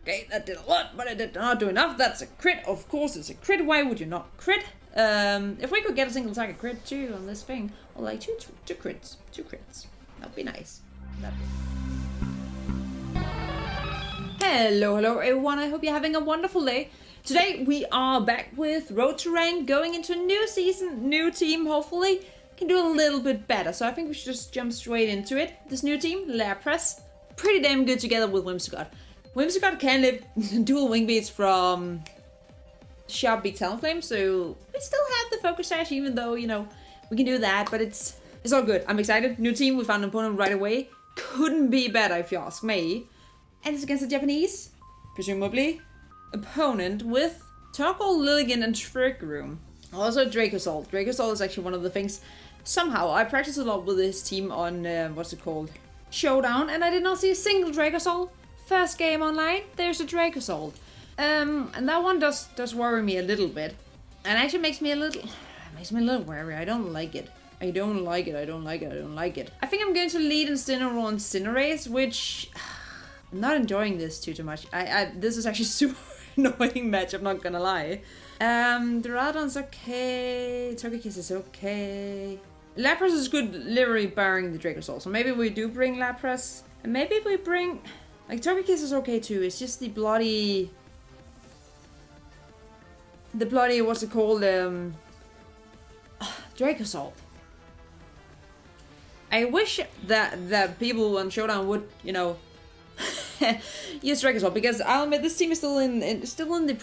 Okay, that did a lot, but it did not do enough. That's a crit. Of course, it's a crit. Why would you not crit? If we could get a single target crit too on this thing, or like two crits. That'd be nice. Hello everyone. I hope you're having a wonderful day. Today we are back with Road to Rank, going into a new season, new team. Hopefully, can do a little bit better. So I think we should just jump straight into it. This new team, Lapras, pretty damn good together with Whimsicott. Whimsicott can live dual wing beats from Sharp Beak Talonflame, so we still have the Focus Sash, even though, you know, we can do that, but it's all good. I'm excited. New team, we found an opponent right away. Couldn't be better if you ask me. And it's against a Japanese, presumably, opponent with Torkoal, Lilligant, and Trick Room. Also Dracozolt. Dracozolt is actually one of the things, somehow, I practiced a lot with this team on, Showdown, and I did not see a single Dracozolt. First game online, there's a Dracozolt. And that one does worry me a little bit. And actually makes me a little wary. I don't like it. I don't like it. I think I'm going to lead Incineroar on Cinderace, which I'm not enjoying this too much. This is actually super annoying match, I'm not gonna lie. Duraludon's okay. Togekiss is okay. Lapras is good, literally barring the Dracozolt. So maybe we do bring Lapras. And maybe we bring... Like, Togekiss is okay too. It's just the bloody... what's it called? Dracozolt. I wish that people on Showdown would, you know, use Dracozolt, because I'll admit this team is still in the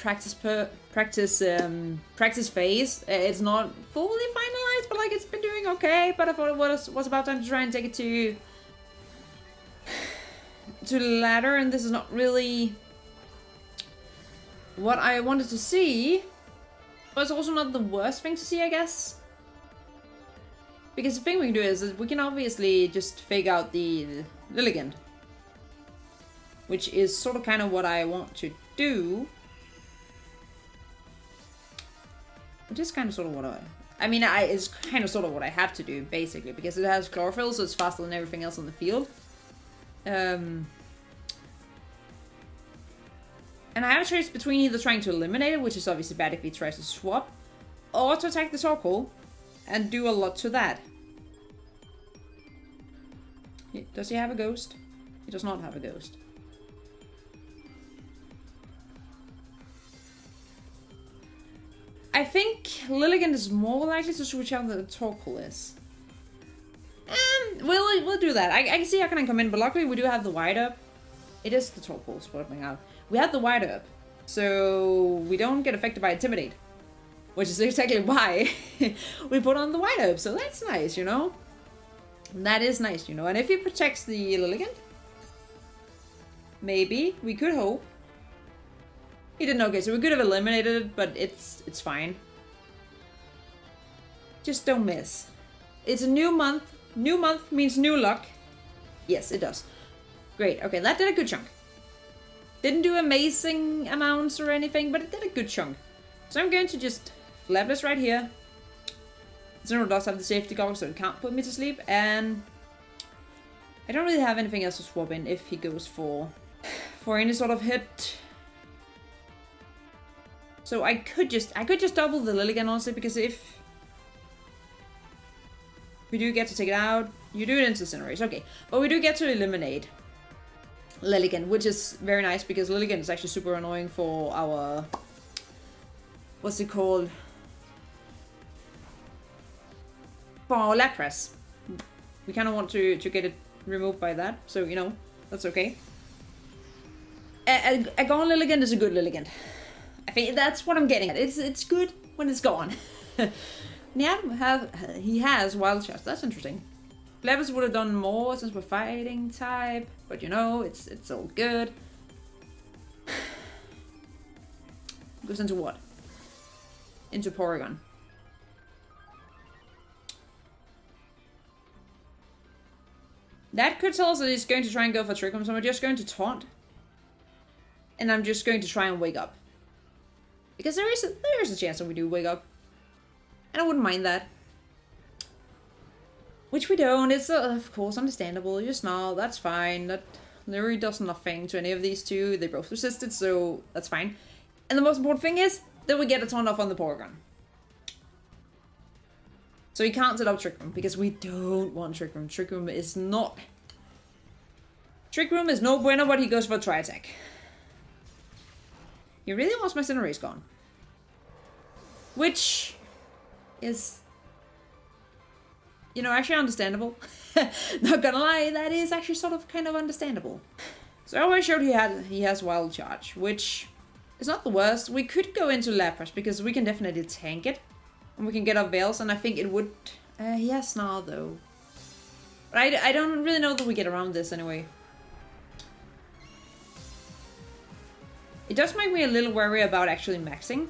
practice phase. It's not fully finalized, but like it's been doing okay. But I thought it was about time to try and take it to the ladder, and this is not really what I wanted to see. But it's also not the worst thing to see, I guess. Because the thing we can do is that we can obviously just fake out the Lilligant, which is sort of kind of what I want to do. Which is kind of sort of what it's kind of sort of what I have to do, basically, because it has chlorophyll, so it's faster than everything else on the field. And I have a choice between either trying to eliminate it, which is obviously bad if he tries to swap, or to attack the Torkoal and do a lot to that. Does he have a ghost? He does not have a ghost. I think Lilligant is more likely to switch out than the Torkoal is. We'll do that. I can see how can I come in, but luckily we do have the wide up. It is the Torkoal swapping out. We have the wide up, so we don't get affected by Intimidate, which is exactly why we put on the wide up. So that's nice, you know. That is nice, you know. And if he protects the Lilligant, maybe we could hope. He didn't. Okay, so we could have eliminated it, but it's fine. Just don't miss. It's a new month. New month means new luck. Yes, it does. Great. Okay, that did a good chunk. Didn't do amazing amounts or anything, but it did a good chunk. So I'm going to just flap this right here. Zero does have the safety goggles, so it can't put me to sleep. And I don't really have anything else to swap in if he goes for any sort of hit. So I could just double the Lilligant, honestly, because if we do get to take it out, you do it into Cinderace, okay. But we do get to eliminate Lilligant, which is very nice, because Lilligant is actually super annoying for our... What's it called? For our Lapras. We kind of want to get it removed by that, so, you know, that's okay. A gone Lilligant is a good Lilligant. I think that's what I'm getting at. It's good when it's gone. Yeah, he has Wild Charge. That's interesting. Lapras would have done more since we're fighting type, but you know, it's all good. Goes into what? Into Porygon. That could tell us that he's going to try and go for Trick Room, so we're just going to taunt. And I'm just going to try and wake up. Because there is a chance that we do wake up. And I wouldn't mind that. Which we don't. It's, of course, understandable. You snarl, that's fine. Literally does nothing to any of these two. They both resisted, so that's fine. And the most important thing is that we get a ton off on the Porygon. So he can't set up Trick Room, because we don't want Trick Room. Trick Room is not... Trick Room is no bueno, but he goes for a Tri-Attack. He really wants my Cinderace gone. Which is... you know, actually understandable. Not gonna lie, that is actually sort of kind of understandable. So I always showed he has Wild Charge, which is not the worst. We could go into Lapras, because we can definitely tank it. And we can get our Veils, and I think it would... he has Snarl, though. But I don't really know that we get around this anyway. It does make me a little worried about actually maxing.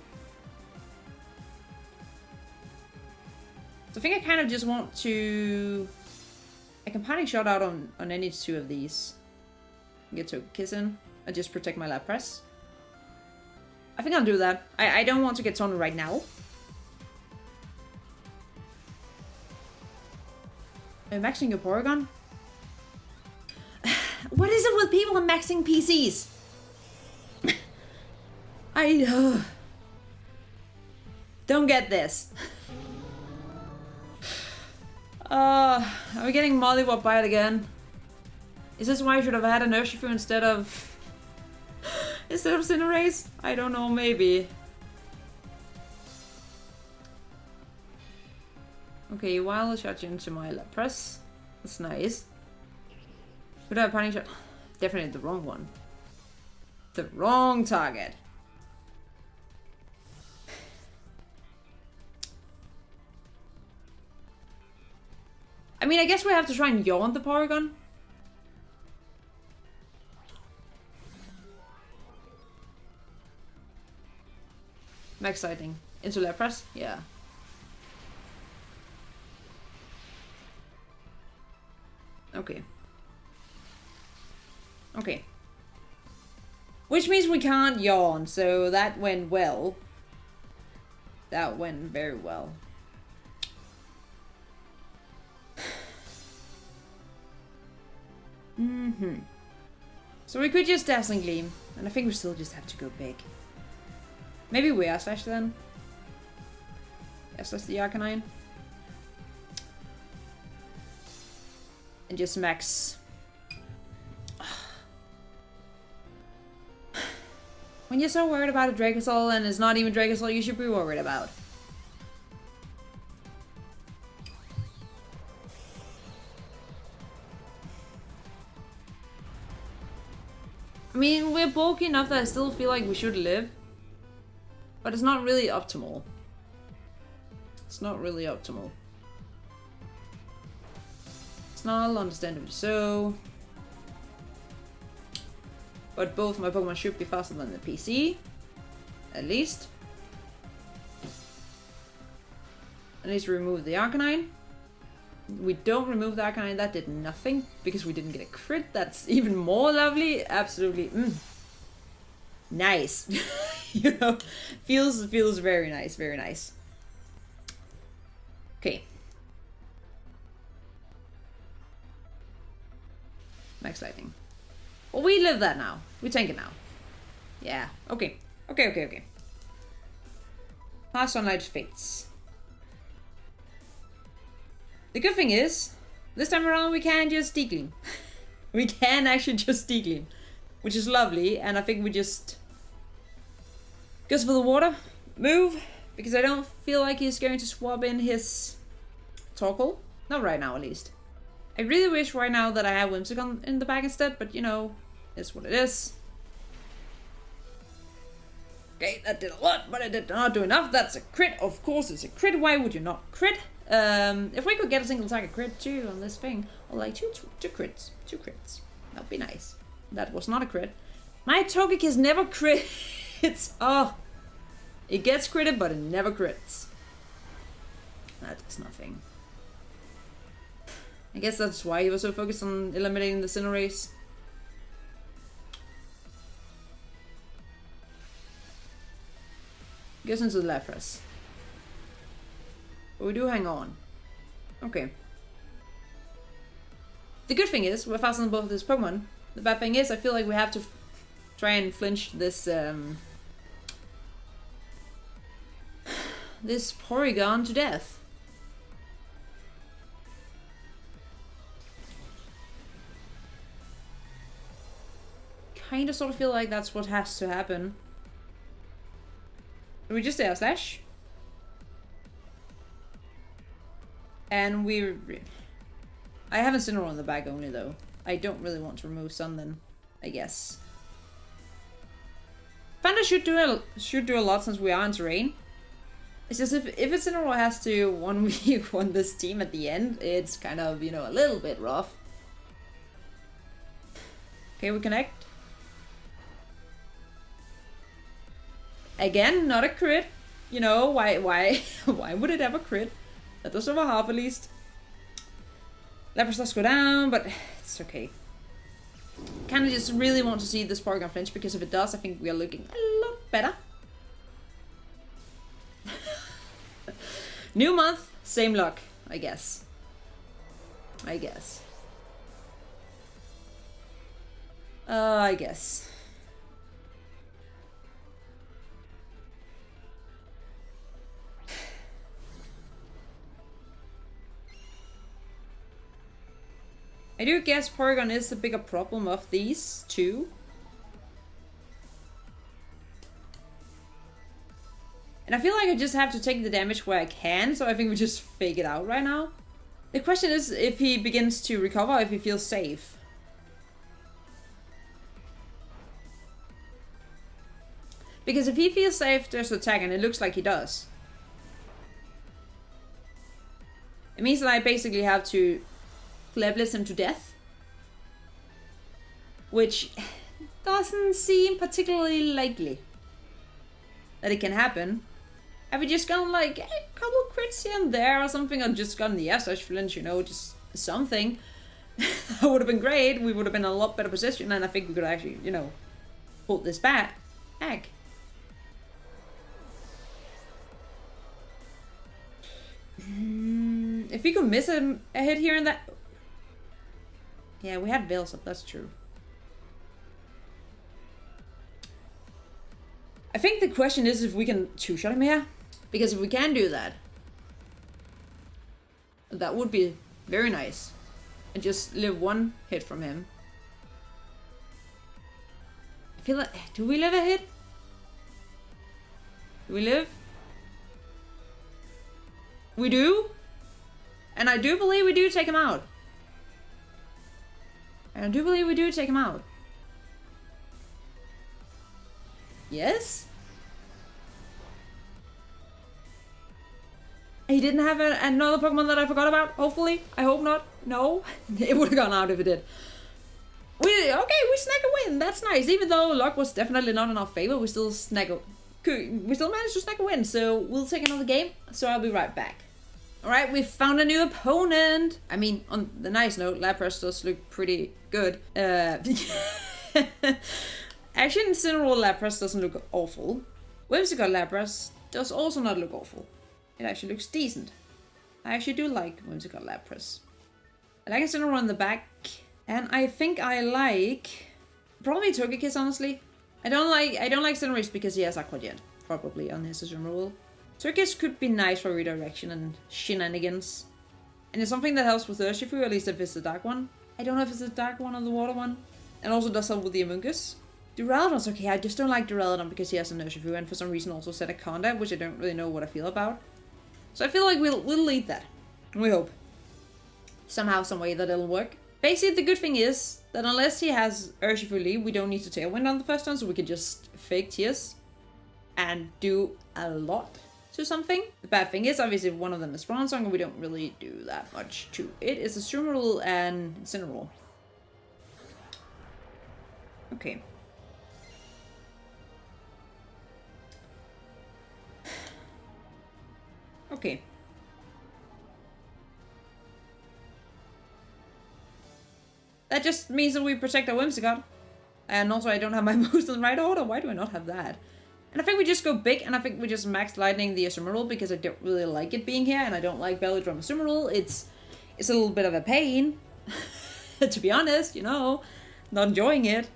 So I think I kind of just want to... I can Panic Shot out on any two of these. Get to Kiss in and just protect my Lapras. I think I'll do that. I don't want to get Ton right now. Are you maxing your Porygon? What is it with people and maxing PCs? I don't get this. Are we getting Mollywop by it again? Is this why I should have had an Urshifu instead of Cinderace? I don't know, maybe. Okay, Wild Shot into my Lapras. That's nice. Could I have Panic Shot? Definitely the wrong one. The wrong target. I mean, I guess we have to try and yawn the Porygon. Max Lightning. Into Lapras? Yeah. Okay. Okay. Which means we can't yawn, so that went well. That went very well. So we could just Dazzling Gleam, and I think we still just have to go big. Maybe we are Slash then. Yes, that's the Arcanine. And just max. When you're so worried about a Dracozolt and it's not even Dracozolt you should be worried about. I mean, we're bulky enough that I still feel like we should live. But it's not really optimal. It's not really optimal. Snarl, understandably so. But both my Pokemon should be faster than the PC. At least. At least remove the Arcanine. We don't remove the Arcanine, that did nothing. Because we didn't get a crit, that's even more lovely. Absolutely. Nice. You know, feels very nice, very nice. Okay. Max Lightning. Well, we live that now. We tank it now. Yeah. Okay. Okay. Past Sunlight Fates. The good thing is, this time around we can just Steegleam. We can actually just Steegleam. Which is lovely, and I think we just... goes for the water move, because I don't feel like he's going to swap in his Torkoal. Not right now, at least. I really wish right now that I had Whimsicott in the bag instead, but you know, it's what it is. Okay, that did a lot, but it did not do enough. That's a crit. Of course it's a crit. Why would you not crit? If we could get a single target crit too on this thing, or like two crits. Two crits. That'd be nice. That was not a crit. My Togekiss never crits. Oh. It gets critted, but it never crits. That is nothing. I guess that's why he was so focused on eliminating the Cinderace. Goes into the Lapras. But we do hang on. Okay. The good thing is, we're faster than both of these Pokemon. The bad thing is, I feel like we have to try and flinch this this Porygon to death. Kinda sort of feel like that's what has to happen. We just Air Slash. And I have Incineroar on the back only though. I don't really want to remove Sun then, I guess. Panda should do a lot since we are in terrain. It's just if Incineroar has to 1v1 this team at the end, it's kind of, you know, a little bit rough. Okay, we connect. Again, not a crit. You know, why would it ever crit? That does over half at least. Lapras does go down, but it's okay. Kinda just really want to see this Porygon flinch, because if it does, I think we are looking a lot better. New month, same luck, I guess. I guess. I guess. I do guess Porygon is the bigger problem of these two. And I feel like I just have to take the damage where I can, so I think we just fake it out right now. The question is if he begins to recover, if he feels safe. Because if he feels safe, there's attack, and it looks like he does. It means that I basically have to Flabless him to death. Which doesn't seem particularly likely that it can happen. Have we just gotten like a couple crits here and there or something, or just gotten the Air Slash flinch, you know, just something. That would have been great. We would have been in a lot better position, and I think we could actually, you know, hold this back. If we could miss a hit here and that. Yeah, we had Veils up, that's true. I think the question is if we can two-shot him here. Because if we can do that, that would be very nice. And just live one hit from him. I feel like... Do we live a hit? Do we live? We do? And I do believe we do take him out. And I do believe we do take him out. Yes? He didn't have another Pokemon that I forgot about, hopefully. I hope not. No. It would have gone out if it did. We snag a win. That's nice. Even though luck was definitely not in our favor, we still managed to snag a win. So we'll take another game. So I'll be right back. Alright, we found a new opponent. I mean, on the nice note, Lapras does look pretty good. Actually, Incineroar Lapras doesn't look awful. Whimsicott Lapras does also not look awful. It actually looks decent. I actually do like Whimsicott Lapras. I like Incineroar on the back. And I think I like... probably Togekiss, honestly. I don't like Cinderace because he has Aqua Jet. Probably on his Incineroar. Togekiss could be nice for redirection and shenanigans. And it's something that helps with Urshifu, at least if it's the dark one. I don't know if it's the dark one or the water one. And also does help with the Amoonguss. Duraludon's okay, I just don't like Duraludon because he has an Urshifu and for some reason also set a Conda, which I don't really know what I feel about. So I feel like we'll lead that. We hope. Somehow, some way that it'll work. Basically, the good thing is that unless he has Urshifu lead, we don't need to Tailwind on the first turn, so we can just fake Tears and do a lot to something. The bad thing is, obviously, if one of them is Bronze Song, we don't really do that much to it. It's a Sturmrule and Incineroar. Okay. Okay. That just means that we protect our Whimsicott. And also I don't have my moves in the right order. Why do I not have that? And I think we just go big, and I think we just max lightning the Incineroar because I don't really like it being here, and I don't like Belly Drum Incineroar. It's a little bit of a pain, to be honest, you know. not enjoying it.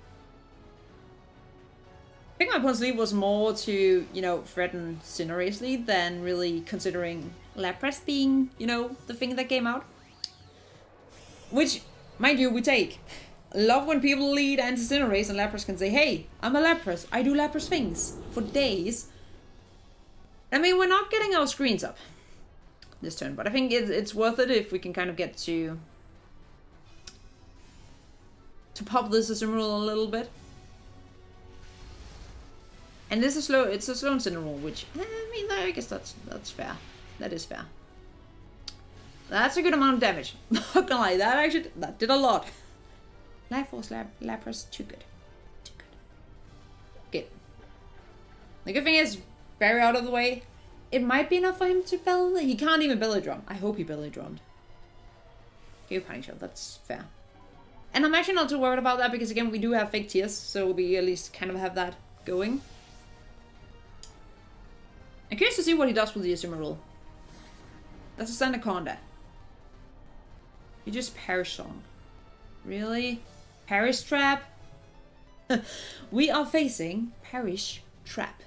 I think my opponent's lead was more to, you know, threaten Cinderace's lead than really considering Lapras being, you know, the thing that came out. Which, mind you, we take. Love when people lead anti-Cinderace and Lapras can say, hey, I'm a Lapras, I do Lapras things for days. I mean, we're not getting our screens up this turn, but I think it's worth it if we can kind of get to pop this Azumarill a little bit. And this is slow. It's a slow Incineroar, which I mean, I guess that's fair. That is fair. That's a good amount of damage. Not gonna lie, that did a lot. Life Force Lapras, too good. Too good. Okay. The good thing is, very out of the way. It might be enough for him to belly. He can't even belly drum. I hope he belly drummed. Okay, Panic Shell, that's fair. And I'm actually not too worried about that because again, we do have fake tears, so we at least kind of have that going. I'm curious to see what he does with the Azumarill. That's a standard combat. You just Perish Song. Really? Perish Trap? We are facing Perish Trap.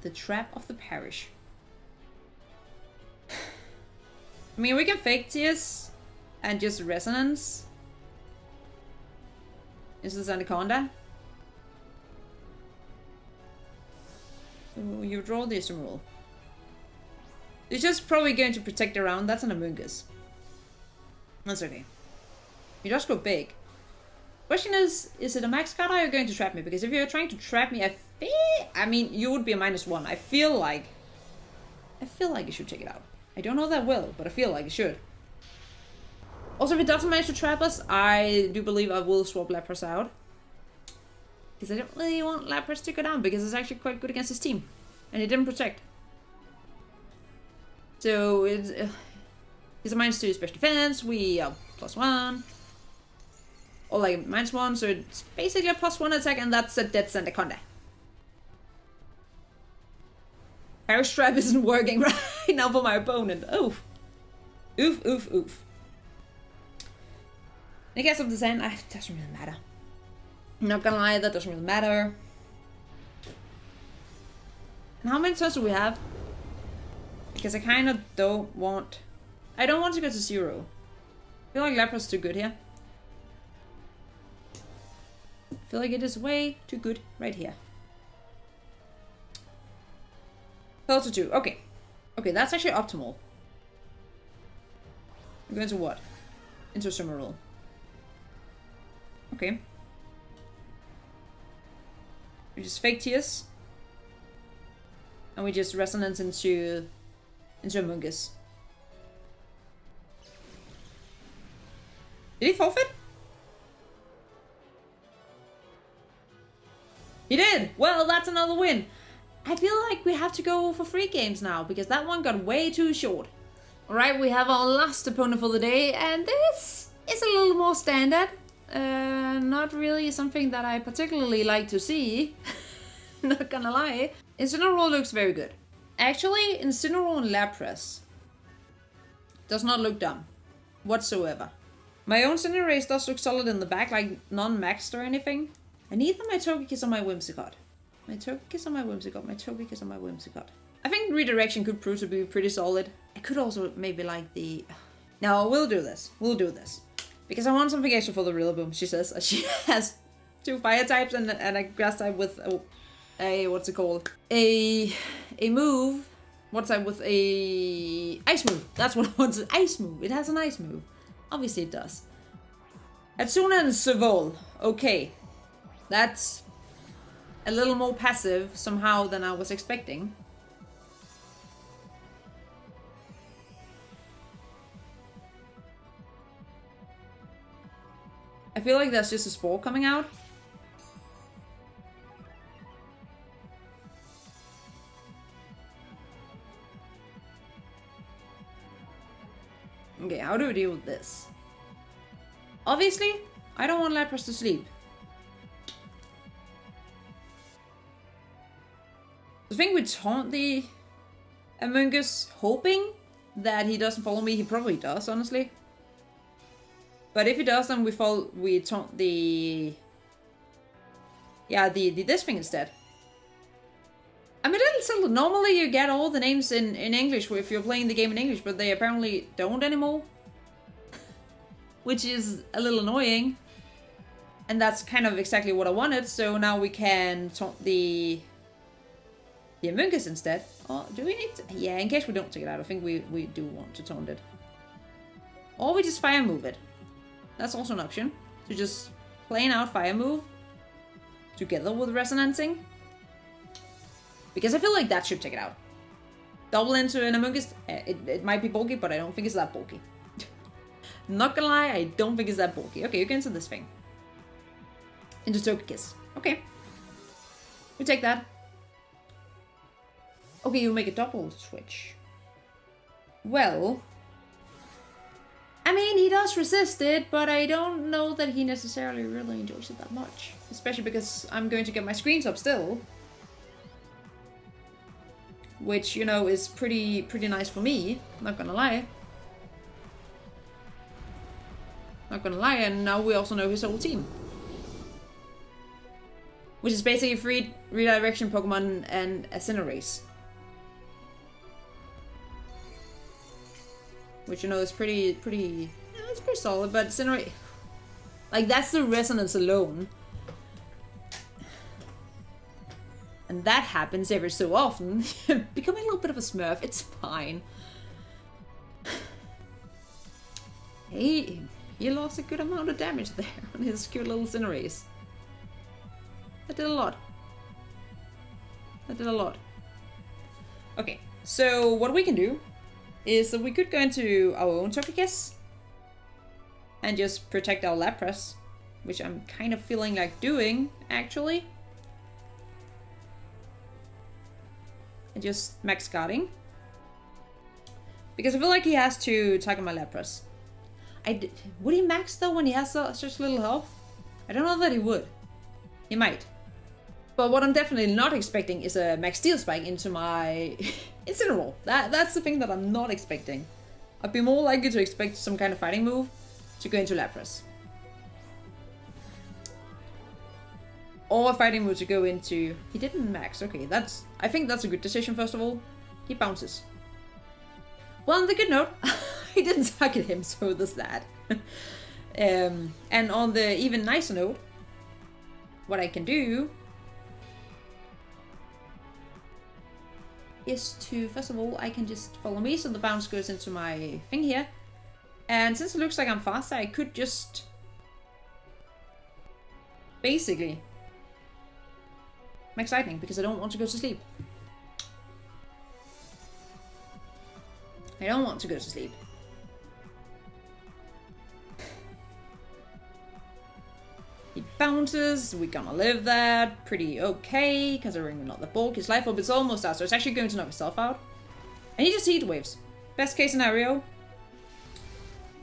The Trap of the Perish. I mean, we can fake tears and just Resonance. Is this Anaconda? You draw the Azumarill. It's just probably going to protect around. That's an Amoonguss. That's okay. You just go big. Question is it a max card or are you going to trap me? Because if you're trying to trap me, I mean, you would be a -1. I feel like you should take it out. I don't know that will, but I feel like it should. Also, if it doesn't manage to trap us, I do believe I will swap Lapras out. Because I don't really want Lapras to go down, because it's actually quite good against his team. And he didn't protect. So, it's a -2 special defense, we are +1. Or like -1, so it's basically a +1 attack, and that's a dead Sandaconda. Perish Trap isn't working right now for my opponent. Oof. Oof, oof, oof. I guess of the sand, it doesn't really matter. I'm not gonna lie, that doesn't really matter. And how many turns do we have? Because I kind of don't want... I don't want to go to 0. I feel like Lapras is too good here. I feel like it is way too good right here. 2. Okay. Okay, that's actually optimal. I'm going to what? Into Azumarill. Okay. We just fake tears. And we just resonance into Amoonguss. Did he forfeit? He did! Well, that's another win. I feel like we have to go for 3 games now, because that one got way too short. Alright, we have our last opponent for the day, and this is a little more standard. Not really something that I particularly like to see. Not gonna lie. Incineroar looks very good. Actually, Incineroar and Lapras does not look dumb whatsoever. My own Cinderace does look solid in the back, like non-maxed or anything. And neither my Togekiss or my Whimsicott. My Togekiss or my Whimsicott. My Togekiss or my Whimsicott. I think Redirection could prove to be pretty solid. I could also maybe like the... No, we'll do this. We'll do this. Because I want something extra for the Rillaboom, she says. She has 2 fire types and a grass type with a what's it called? A move. What's that with a ice move? That's what it wants. An ice move. It has an ice move. Obviously it does. Hatsuna and Savol. Okay. That's a little more passive somehow than I was expecting. I feel like that's just a spore coming out. Okay, how do we deal with this? Obviously, I don't want Lapras to sleep. I think we taunt the Amoonguss, hoping that he doesn't follow me. He probably does, honestly. But if he does, then we taunt the... Yeah, this thing instead. I'm a little tilted. Normally you get all the names in English if you're playing the game in English, but they apparently don't anymore. Which is a little annoying. And that's kind of exactly what I wanted, so now we can taunt the Amoonguss instead. Oh, do we need to? Yeah, in case we don't take it out, I think we do want to taunt it. Or we just fire move it. That's also an option. To just plain out fire move together with resonancing. Because I feel like that should take it out. Double into an Amoonguss, it might be bulky, but I don't think it's that bulky. Not gonna lie, I don't think it's that bulky. Okay, you can into this thing. Into Togekiss. Okay. We take that. Okay, you make a double switch. Well... I mean, he does resist it, but I don't know that he necessarily really enjoys it that much. Especially because I'm going to get my screens up still. Which, you know, is pretty nice for me. Not gonna lie. Not gonna lie, and now we also know his whole team. Which is basically 3 redirection Pokemon and a Cinderace. Which, you know, is pretty, yeah, it's pretty solid, but Cinderace... Like, that's the resonance alone. And that happens every so often. Becoming a little bit of a smurf, it's fine. He lost a good amount of damage there on his cute little Cinderace. That did a lot. That did a lot. Okay, so what we can do is that we could go into our own Togekiss and just protect our Lapras, which I'm kind of feeling like doing, actually. And just max guarding. Because I feel like he has to target my Lapras. Would he max though when he has such little health? I don't know that he would. He might. But what I'm definitely not expecting is a max steel spike into my Incineroar. That's the thing that I'm not expecting. I'd be more likely to expect some kind of fighting move to go into Lapras. Or a fighting move to go into... He didn't max. Okay, I think that's a good decision, first of all. He bounces. Well, on the good note, I didn't target him, so there's that. And on the even nicer note, what I can do is to, first of all, I can just follow me, so the bounce goes into my thing here. And since it looks like I'm faster, I could just basically max lightning, because I don't want to go to sleep. I don't want to go to sleep. He bounces, we're gonna live that. Pretty okay, because we're not the bulk. His life orb is almost out, so it's actually going to knock himself out. And he just heat waves. Best case scenario.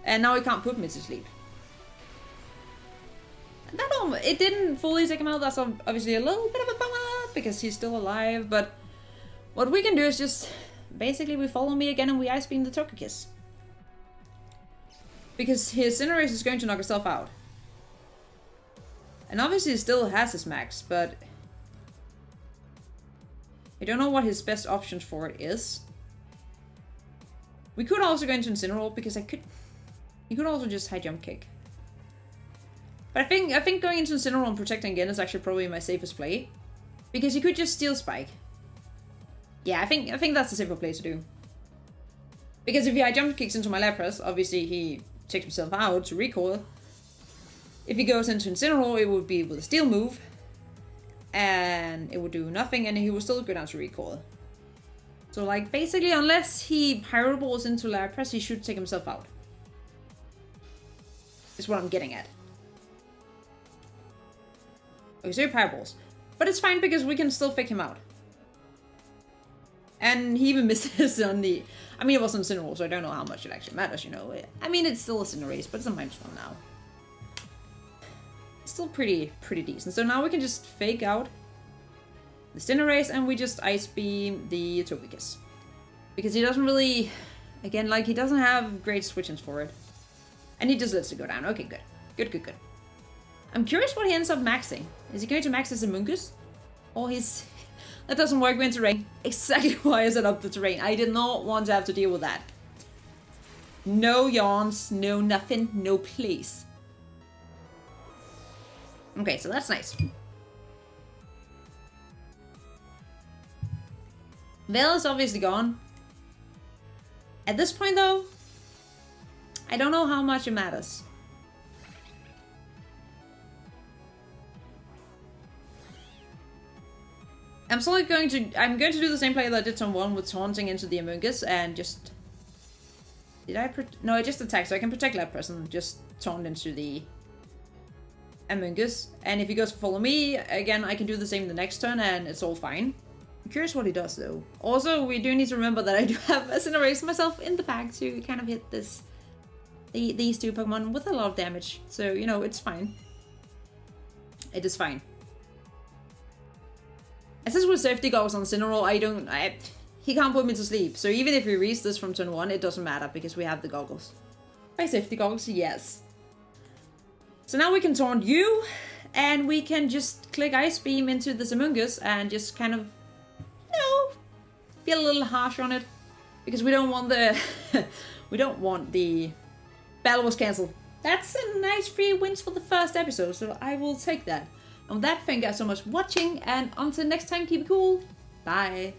And now he can't put me to sleep. And that it didn't fully take him out. That's obviously a little bit of a bummer, because he's still alive. But what we can do is just basically we follow me again and we Ice Beam the Togekiss. Because his Cinderace is going to knock himself out. And obviously he still has his max, but I don't know what his best option for it is. We could also go into Incineroar, because he could also just high jump kick. But I think going into Incineroar and protecting again is actually probably my safest play. Because he could just Steel Spike. Yeah, I think that's the safer play to do. Because if he high jump kicks into my Lapras, obviously he takes himself out to recoil. If he goes into Incineroar, it would be with a Steel move. And it would do nothing, and he would still go down to recoil. So, like, basically, unless he Pyro Balls into Lapras, he should take himself out. Is what I'm getting at. Okay, so he Pyro Balls. But it's fine, because we can still fake him out. And he even misses on the... I mean, it wasn't Incineroar, so I don't know how much it actually matters, you know. I mean, it's still a Cinderace, but it's a -1 now. Still pretty decent. So now we can just fake out the Cinderace and we just Ice Beam the Togekiss. Because he doesn't really, again, like, he doesn't have great switch-ins for it. And he just lets it go down. Okay, good. Good. I'm curious what he ends up maxing. Is he going to max his Amoonguss? Or his... That doesn't work with terrain. Exactly why I set up the terrain. I did not want to have to deal with that. No yawns, no nothing, no please. Okay, so that's nice. Veil is obviously gone. At this point though, I don't know how much it matters. I'm going to do the same play that I did turn 1 with taunting into the Amoonguss and just... No, I just attacked, so I can protect Lapras and just taunt into the Amoonguss. And if he goes for follow me, again, I can do the same the next turn and it's all fine. I'm curious what he does though. Also, we do need to remember that I do have Incineration myself in the pack to kind of hit these two Pokemon with a lot of damage. So, you know, it's fine. It is fine. And since with safety goggles on Cineroll, he can't put me to sleep. So even if we reach this from turn 1, it doesn't matter because we have the goggles. By safety goggles, yes. So now we can taunt you, and we can just click Ice Beam into the Amoonguss and just kind of, you know, be a little harsh on it. Because we don't want the... we don't want the... Battle was cancelled. That's a nice 3 wins for the first episode, so I will take that. And with that, thank you guys so much for watching, and until next time, keep it cool. Bye.